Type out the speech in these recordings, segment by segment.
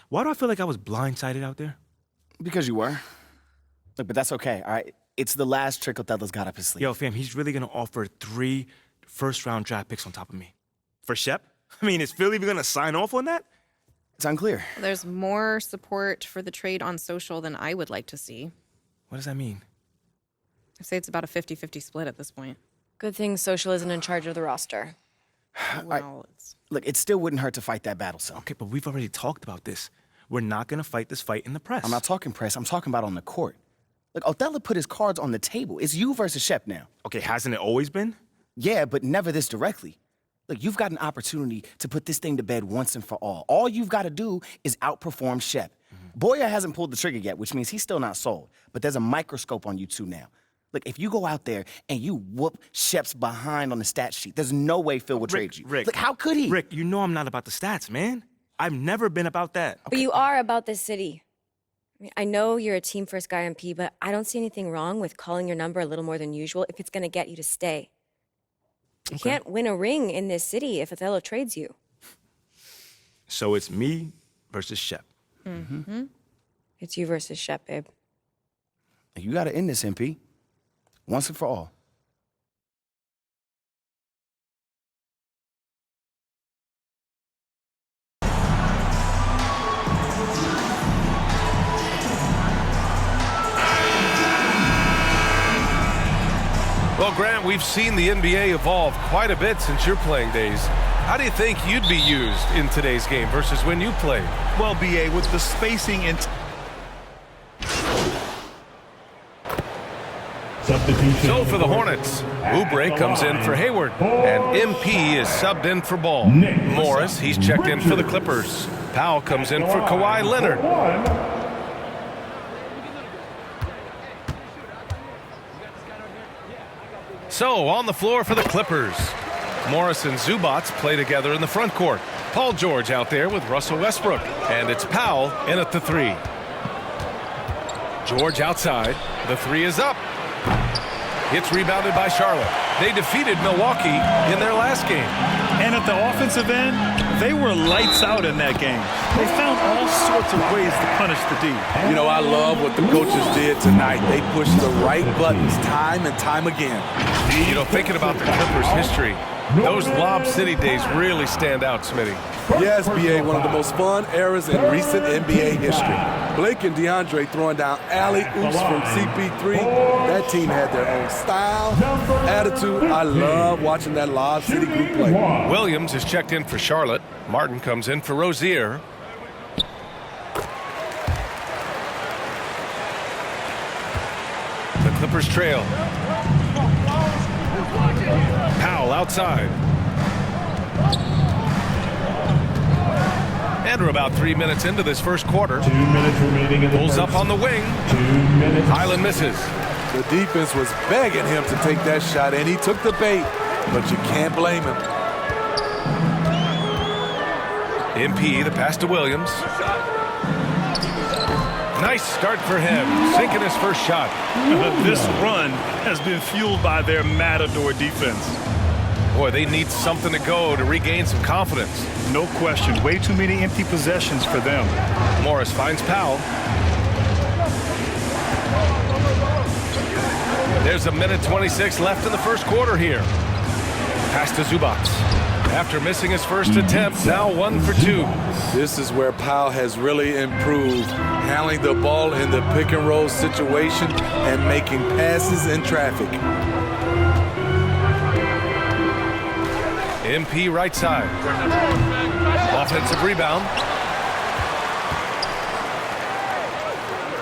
Why do I feel like I was blindsided out there? Because you were. Look, but that's okay, all right? It's the last trick Othello's got up his sleeve. Yo, fam, he's really gonna offer 3 first-round draft picks on top of me. For Shep? I mean, is Philly even gonna sign off on that? It's unclear. There's more support for the trade on social than I would like to see. What does that mean? I'd say it's about a 50-50 split at this point. Good thing Social isn't in charge of the roster. Well, it's... Look, it still wouldn't hurt to fight that battle, so. Okay, but we've already talked about this. We're not gonna fight this fight in the press. I'm not talking press, I'm talking about on the court. Look, Othello put his cards on the table. It's you versus Shep now. Okay, hasn't it always been? Yeah, but never this directly. Look, you've got an opportunity to put this thing to bed once and for all. All you've got to do is outperform Shep. Boyer hasn't pulled the trigger yet, which means he's still not sold. But there's a microscope on you two now. Look, if you go out there and you whoop Shep's behind on the stat sheet, there's no way Phil will trade you. Rick, Look, how could he? Rick, you know I'm not about the stats, man. I've never been about that. But you are about this city. I mean, I know you're a team-first guy, MP, but I don't see anything wrong with calling your number a little more than usual if it's going to get you to stay. You can't win a ring in this city if Othello trades you. So it's me versus Shep. It's you versus Shep, babe. You got to end this, MP. Once and for all. Well, Grant, we've seen the NBA evolve quite a bit since your playing days. How do you think you'd be used in today's game versus when you played? Well, BA, with the spacing and... So for the Hornets, Oubre comes in for Hayward, and MP is subbed in for Ball. Morris, he's checked in for the Clippers. Powell comes in for Kawhi Leonard. So, on the floor for the Clippers, Morris and Zubac play together in the front court. Paul George out there with Russell Westbrook. And it's Powell in at the 3. George outside. The 3 is up. It's rebounded by Charlotte. They defeated Milwaukee in their last game. And at the offensive end, they were lights out in that game. They found all sorts of ways to punish the D. You know, I love what the coaches did tonight. They pushed the right buttons time and time again. You know, thinking about the Clippers' history, those Lob City days really stand out, Smitty. Yes, BA, one of the most fun eras in recent NBA history. Blake and DeAndre throwing down alley-oops from CP3. That team had their own style, attitude. I love watching that Lob City group play. Williams is checked in for Charlotte. Martin comes in for Rozier. The Clippers trail. Powell outside. And we're about 3 minutes into this first quarter. 2 minutes remaining in the Pulls first. up on the wing. 2 minutes. Highland misses. The defense was begging him to take that shot, and he took the bait, but you can't blame him. MP, the pass to Williams. Nice start for him, sinking his first shot. This run has been fueled by their Matador defense. Boy, they need something to go to regain some confidence. No question. Way too many empty possessions for them. Morris finds Powell. There's 1:26 left in the first quarter here. Pass to Zubac. After missing his first attempt, now 1 for 2. This is where Powell has really improved, handling the ball in the pick-and-roll situation and making passes in traffic. MP right side. Offensive rebound.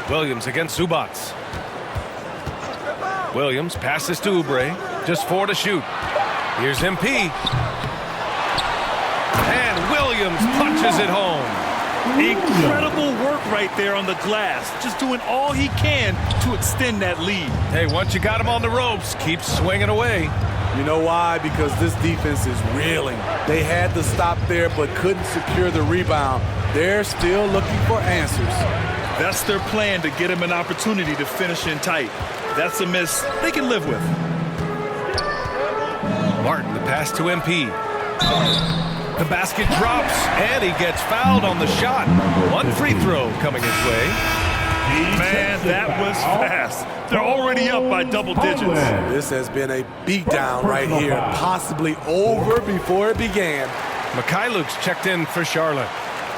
Williams against Zubac. Williams passes to Oubre. Just 4 to shoot. Here's MP. And Williams punches it home. Incredible work right there on the glass. Just doing all he can to extend that lead. Hey, once you got him on the ropes, keep swinging away. You know why? Because this defense is reeling. They had to stop there but couldn't secure the rebound. They're still looking for answers. That's their plan, to get him an opportunity to finish in tight. That's a miss they can live with. Martin, the pass to MP. The basket drops, and he gets fouled on the shot. One free throw coming his way. Man, that was fast. They're already up by double digits. This has been a beatdown right here, possibly over before it began. Mikhailuk's checked in for Charlotte.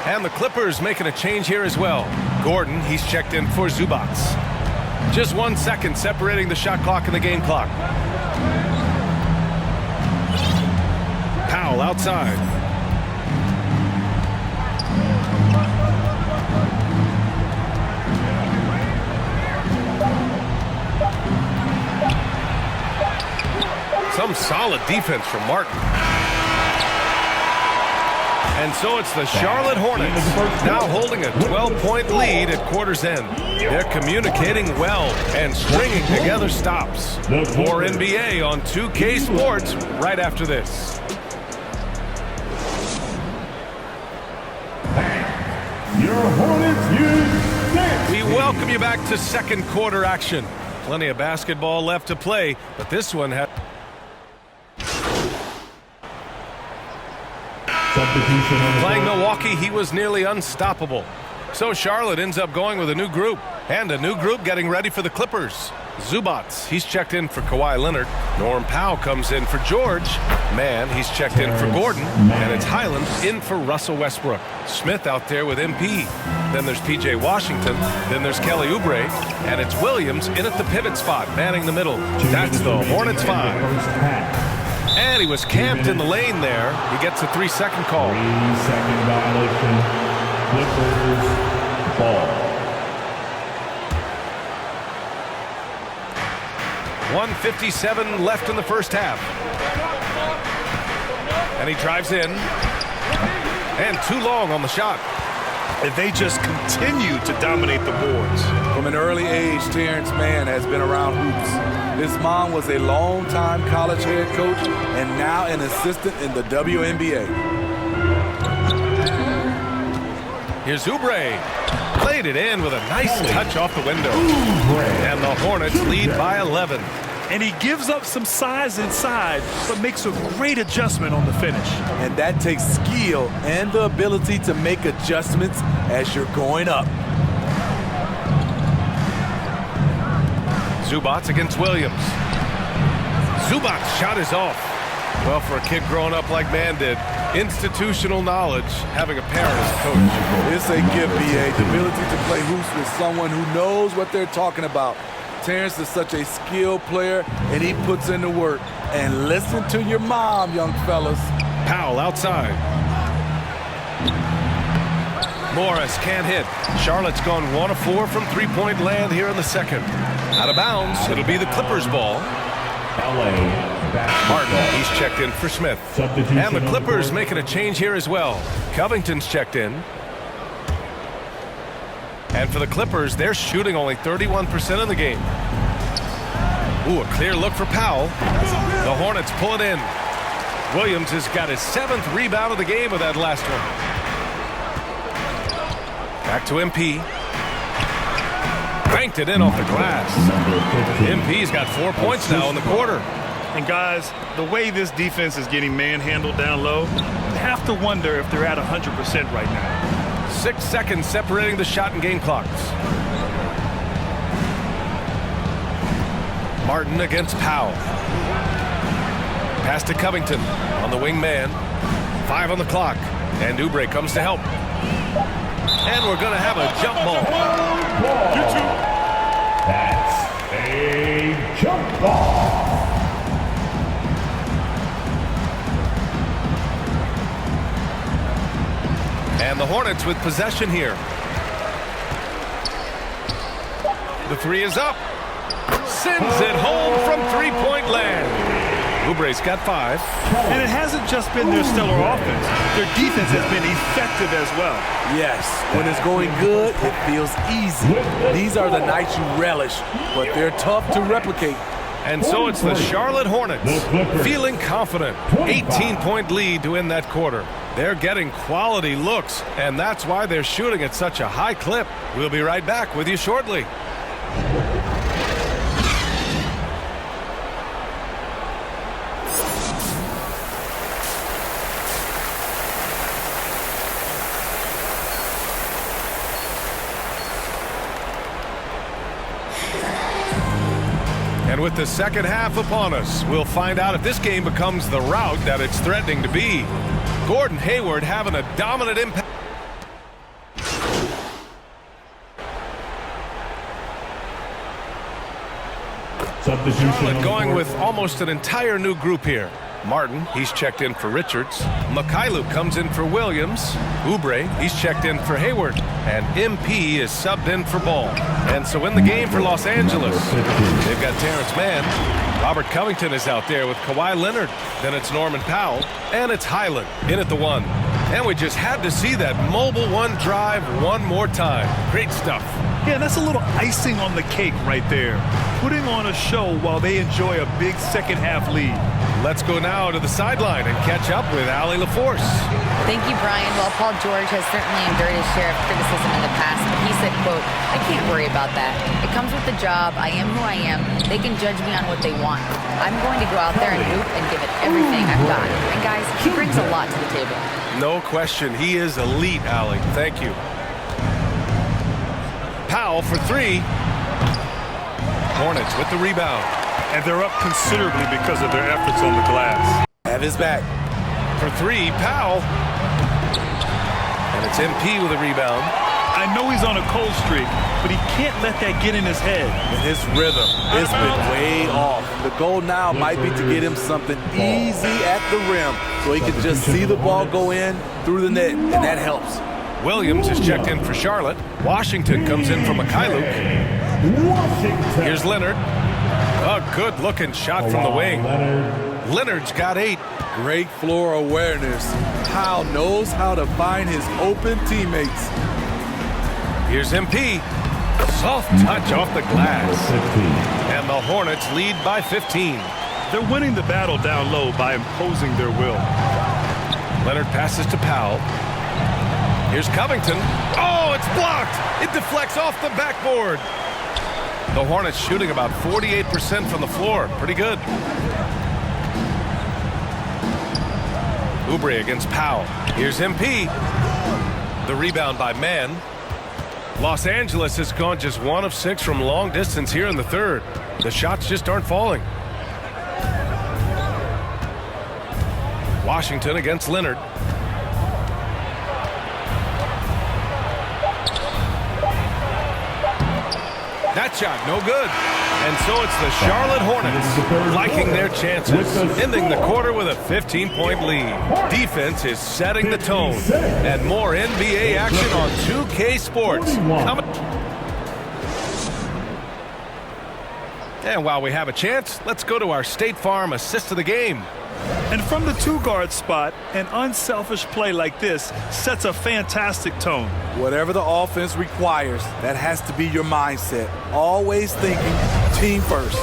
And the Clippers making a change here as well. Gordon, he's checked in for Zubac. Just 1 second separating the shot clock and the game clock. Powell outside. Some solid defense from Martin. And so it's the Charlotte Hornets now holding a 12-point lead at quarter's end. They're communicating well and stringing together stops. More NBA on 2K Sports right after this. Your Hornets use 6. We welcome you back to second quarter action. Plenty of basketball left to play, but this one had... Substitution on the Playing court. Milwaukee, he was nearly unstoppable. So Charlotte ends up going with a new group, and a new group getting ready for the Clippers. Zubac, he's checked in for Kawhi Leonard. Norm Powell comes in for George. Mann, he's checked in for Gordon. And it's Highland in for Russell Westbrook. Smith out there with MP. Then there's P.J. Washington. Then there's Kelly Oubre. And it's Williams in at the pivot spot, manning the middle. That's the Hornets 5. First half. And he was camped in the lane there. He gets a 3-second call. 3-second violation. Clippers ball. 1:57 left in the first half. And he drives in. And too long on the shot. And they just continue to dominate the boards. From an early age, Terrence Mann has been around hoops. His mom was a longtime college head coach and now an assistant in the WNBA. Here's Oubre. Played it in with a nice touch off the window. And the Hornets lead by 11. And he gives up some size inside, but makes a great adjustment on the finish. And that takes skill and the ability to make adjustments as you're going up. Zubac against Williams. Zubac's shot is off. Well, for a kid growing up like Mann did, institutional knowledge, having a parent as a coach. It's a gift, BA. The ability to play hoops with someone who knows what they're talking about. Terrence is such a skilled player, and he puts in the work. And listen to your mom, young fellas. Powell outside. Morris can't hit. Charlotte's gone 1 of 4 from three-point land here in the second. Out of bounds, it'll be the Clippers' ball. LA. Martin, he's checked in for Smith. Substitution And the on the Clippers court. making a change here as well. Covington's checked in. And for the Clippers, they're shooting only 31% of the game. Ooh, a clear look for Powell. The Hornets pull it in. Williams has got his 7th rebound of the game with that last one. Back to MP. Banked it in off the glass. MP's got 4 points now in the quarter. And guys, the way this defense is getting manhandled down low, you have to wonder if they're at 100% right now. 6 seconds separating the shot and game clocks. Martin against Powell. Pass to Covington on the wing man. 5 on the clock. And Oubre comes to help. And we're going to have a jump ball. That's a jump ball. And the Hornets with possession here. The 3 is up. Sends it home from three-point land. Oubre's got 5. And it hasn't just been their stellar offense. Their defense has been effective as well. Yes, when it's going good, it feels easy. These are the nights you relish, but they're tough to replicate. And so it's the Charlotte Hornets feeling confident. 18-point lead to end that quarter. They're getting quality looks, and that's why they're shooting at such a high clip. We'll be right back with you shortly. And with the second half upon us, we'll find out if this game becomes the rout that it's threatening to be. Gordon Hayward having a dominant impact. Charlotte going with almost an entire new group here. Martin, he's checked in for Richards. Mikhailuk comes in for Williams. Oubre, he's checked in for Hayward. And MP is subbed in for Ball. And so in the game for Los Angeles, they've got Terrence Mann. Robert Covington is out there with Kawhi Leonard. Then it's Norman Powell. And it's Highland in at the 1. And we just had to see that mobile 1 drive one more time. Great stuff. Yeah, that's a little icing on the cake right there. Putting on a show while they enjoy a big second half lead. Let's go now to the sideline and catch up with Allie LaForce. Thank you, Brian. Well, Paul George has certainly endured his share of criticism in the past, but he said, quote, "I can't worry about that. It comes with the job. I am who I am. They can judge me on what they want. I'm going to go out there and hoop and give it everything I've got." And guys, he brings a lot to the table. No question. He is elite, Allie. Thank you. Powell for 3. Hornets with the rebound. And they're up considerably because of their efforts on the glass. Have his back. For 3, Powell. And it's MP with a rebound. I know he's on a cold streak, but he can't let that get in his head. And his rhythm has been way off. The goal now might be to get him something easy at the rim so he can just see the ball go in through the net, and that helps. Williams is checked in for Charlotte. Washington comes in for Mikhailuk. Here's Leonard. A good-looking shot from the wing. Leonard's got 8. Great floor awareness. Powell knows how to find his open teammates. Here's MP. Soft touch off the glass. And the Hornets lead by 15. They're winning the battle down low by imposing their will. Leonard passes to Powell. Here's Covington. Oh, it's blocked. It deflects off the backboard. The Hornets shooting about 48% from the floor. Pretty good. Oubre against Powell. Here's MP. The rebound by Mann. Los Angeles has gone just 1 of 6 from long distance here in the third. The shots just aren't falling. Washington against Leonard. That shot, no good. And so it's the Charlotte Hornets liking their chances, ending the quarter with a 15-point lead. Defense is setting the tone. And more NBA action on 2K Sports. And while we have a chance, let's go to our State Farm assist of the game. And from the 2-guard spot, an unselfish play like this sets a fantastic tone. Whatever the offense requires, that has to be your mindset. Always thinking team first.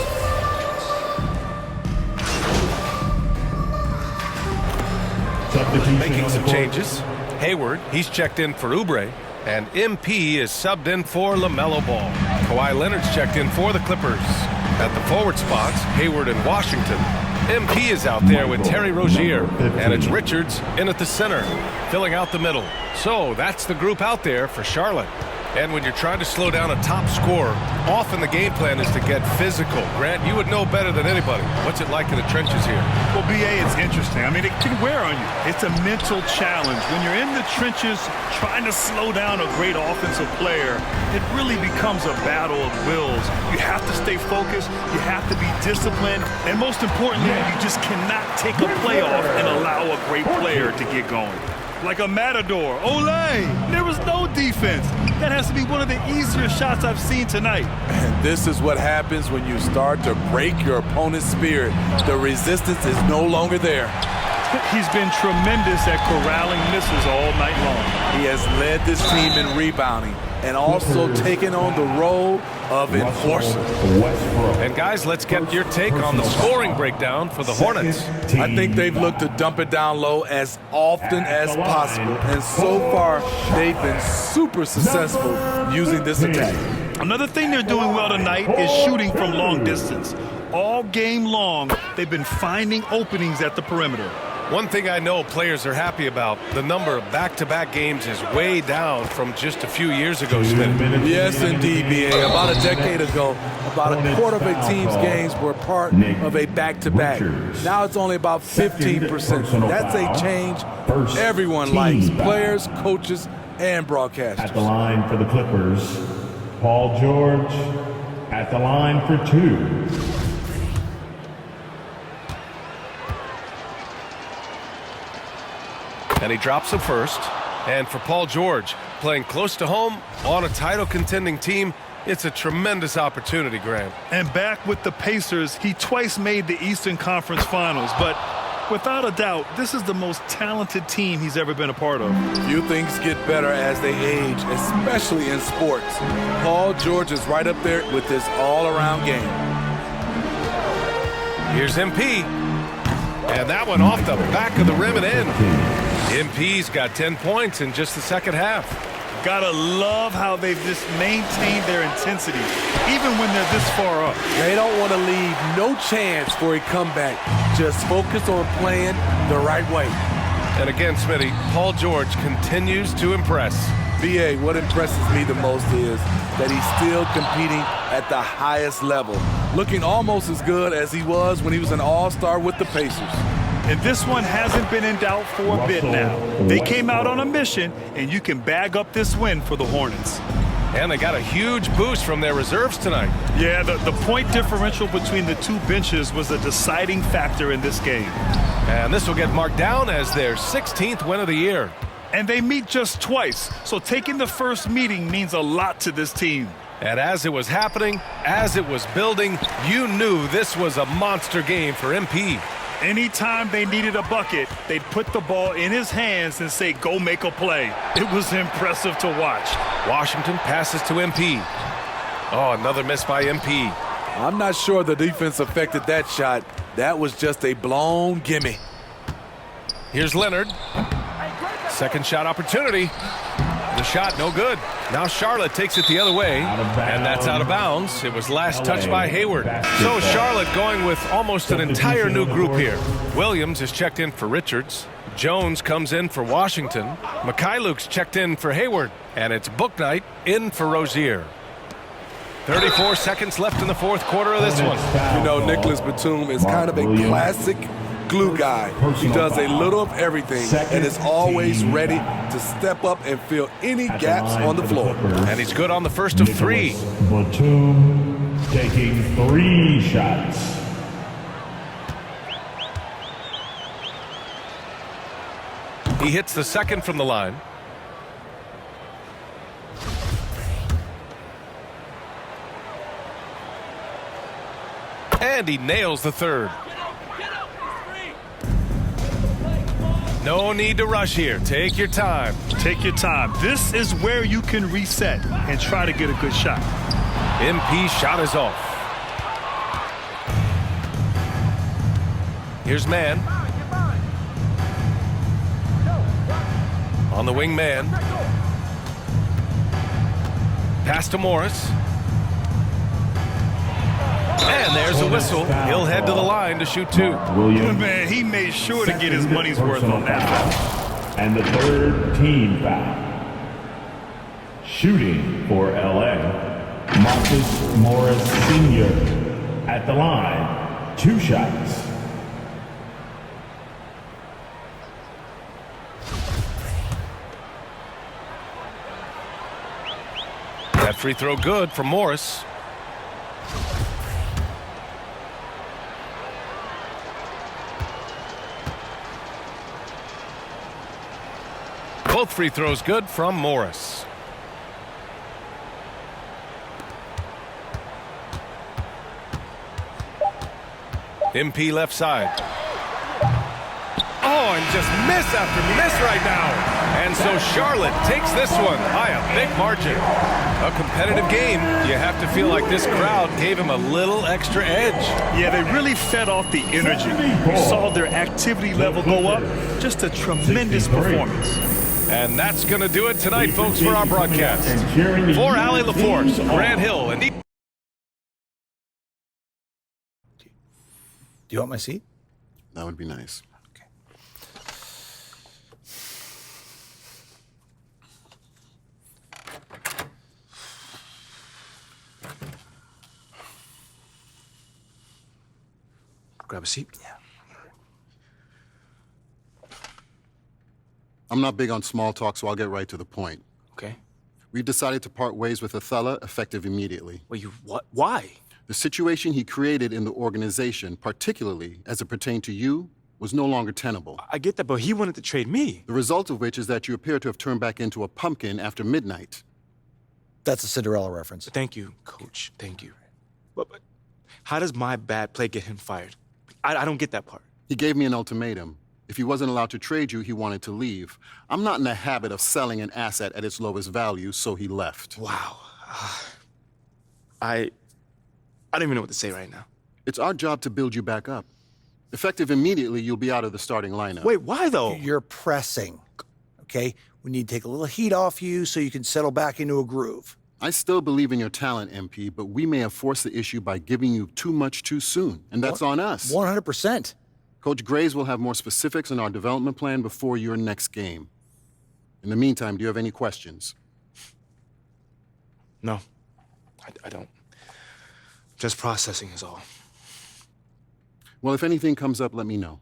Making some changes. Hayward, he's checked in for Oubre. And MP is subbed in for LaMelo Ball. Kawhi Leonard's checked in for the Clippers. At the forward spots, Hayward and Washington. MP is out there with Terry Rozier, and it's Richards in at the center, filling out the middle. So that's the group out there for Charlotte. And when you're trying to slow down a top scorer, often the game plan is to get physical. Grant, you would know better than anybody. What's it like in the trenches here? Well, BA, it's interesting. I mean, it can wear on you. It's a mental challenge. When you're in the trenches trying to slow down a great offensive player, it really becomes a battle of wills. You have to stay focused. You have to be disciplined. And most importantly, you just cannot take a play off and allow a great player to get going. Like a matador. Olay! There was no defense. That has to be one of the easier shots I've seen tonight. And this is what happens when you start to break your opponent's spirit. The resistance is no longer there. He's been tremendous at corralling misses all night long. He has led this team in rebounding and also taken on the role of enforcer. And guys, let's get your take on the scoring breakdown for the Hornets. I think they've looked to dump it down low as often as possible. And so far, they've been super successful using this attack. Another thing they're doing well tonight is shooting from long distance. All game long, they've been finding openings at the perimeter. One thing I know players are happy about, the number of back-to-back games is way down from just a few years ago, Smith. Yes, indeed, B.A. About a decade ago, about a quarter of a team's games were part of a back-to-back. Now it's only about 15%. That's a change everyone likes, players, coaches, and broadcasters. At the line for the Clippers, Paul George at the line for 2. And he drops it first. And for Paul George, playing close to home on a title-contending team, it's a tremendous opportunity, Graham. And back with the Pacers, he twice made the Eastern Conference Finals. But without a doubt, this is the most talented team he's ever been a part of. Few things get better as they age, especially in sports. Paul George is right up there with this all-around game. Here's MP. And that one off the back of the rim and in. MP's got 10 points in just the second half. Gotta love how they've just maintained their intensity, even when they're this far up. They don't want to leave no chance for a comeback. Just focus on playing the right way. And again, Smitty, Paul George continues to impress. B.A., what impresses me the most is that he's still competing at the highest level, looking almost as good as he was when he was an all-star with the Pacers. And this one hasn't been in doubt for a bit now. They came out on a mission, and you can bag up this win for the Hornets. And they got a huge boost from their reserves tonight. Yeah, the point differential between the two benches was a deciding factor in this game. And this will get marked down as their 16th win of the year. And they meet just twice, so taking the first meeting means a lot to this team. And as it was happening, as it was building, you knew this was a monster game for MP. Anytime they needed a bucket, they'd put the ball in his hands and say, go make a play. It was impressive to watch. Washington passes to MP. Oh, another miss by MP. I'm not sure the defense affected that shot. That was just a blown gimme. Here's Leonard. Second shot opportunity. The shot no good. Now Charlotte takes it the other way, and that's out of bounds. It was last touched by Hayward. So Charlotte going with almost an entire new group here. Williams is checked in for Richards. Jones comes in for Washington. Mikhailuk's checked in for Hayward, and it's Bouknight in for Rozier. 34 seconds left in the fourth quarter of this one. You know, Nicholas Batum is kind of a classic glue guy. He does a little of everything and is always ready to step up and fill any gaps on the floor. And he's good on the first of three. Batum taking 3 shots. He hits the second from the line. And he nails the third. No need to rush here. Take your time. Take your time. This is where you can reset and try to get a good shot. MP shot is off. Here's Mann. On the wing, Mann. Pass to Morris. And there's a whistle. He'll head to the line to shoot 2. Williams. Man, he made sure to get his money's worth on that foul. And the third team foul. Shooting for LA, Marcus Morris Sr. at the line, 2 shots. That free throw good from Morris. Both free throws good from Morris. MP left side. Oh, and just miss after miss right now. And so Charlotte takes this one by a big margin. A competitive game. You have to feel like this crowd gave him a little extra edge. Yeah, they really fed off the energy. You saw their activity level go up. Just a tremendous performance. And that's going to do it tonight, folks, for our broadcast. For Allie LaForce, Grant Hill, and... Do you want my seat? That would be nice. Okay. grab a seat. Yeah. I'm not big on small talk, so I'll get right to the point. Okay. We've decided to part ways with Othello, effective immediately. Wait, you what? Why? The situation he created in the organization, particularly as it pertained to you, was no longer tenable. I get that, but he wanted to trade me. The result of which is that you appear to have turned back into a pumpkin after midnight. That's a Cinderella reference. Thank you, Coach. Thank you. But how does my bad play get him fired? I don't get that part. He gave me an ultimatum. If he wasn't allowed to trade you, he wanted to leave. I'm not in the habit of selling an asset at its lowest value, so he left. Wow. I don't even know what to say right now. It's our job to build you back up. Effective immediately, you'll be out of the starting lineup. Wait, why though? You're pressing, okay? We need to take a little heat off you so you can settle back into a groove. I still believe in your talent, MP, but we may have forced the issue by giving you too much too soon, and that's on us. 100%. Coach Graves will have more specifics on our development plan before your next game. In the meantime, do you have any questions? No, I don't. Just processing is all. Well, if anything comes up, let me know.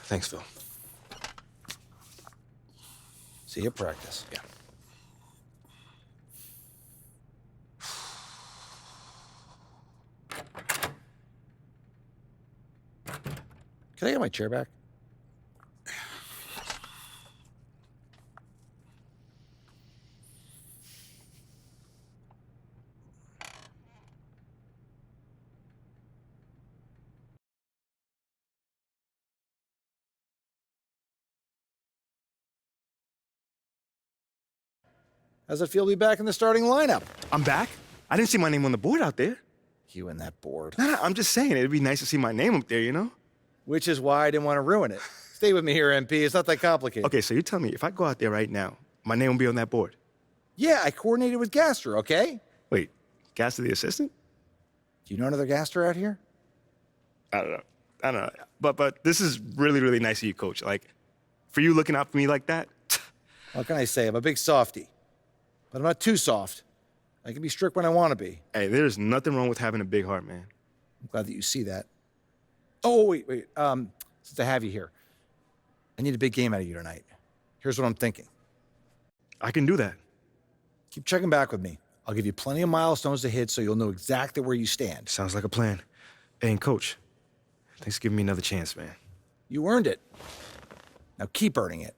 Thanks, Phil. See you at practice. Yeah. Can I get my chair back? How's it feel to be back in the starting lineup? I'm back? I didn't see my name on the board out there. You and that board. Nah, I'm just saying, it'd be nice to see my name up there, you know? Which is why I didn't want to ruin it. Stay with me here, MP. It's not that complicated. Okay, so you tell me, if I go out there right now, my name will be on that board. Yeah, I coordinated with Gaster, okay? Wait, Gaster the assistant? Do you know another Gaster out here? I don't know. But this is really, really nice of you, Coach. Like, for you looking out for me like that. What can I say? I'm a big softie. But I'm not too soft. I can be strict when I want to be. Hey, there's nothing wrong with having a big heart, man. I'm glad that you see that. Oh, wait. Since I have you here, I need a big game out of you tonight. Here's what I'm thinking. I can do that. Keep checking back with me. I'll give you plenty of milestones to hit so you'll know exactly where you stand. Sounds like a plan. Hey, and Coach, thanks for giving me another chance, man. You earned it. Now keep earning it.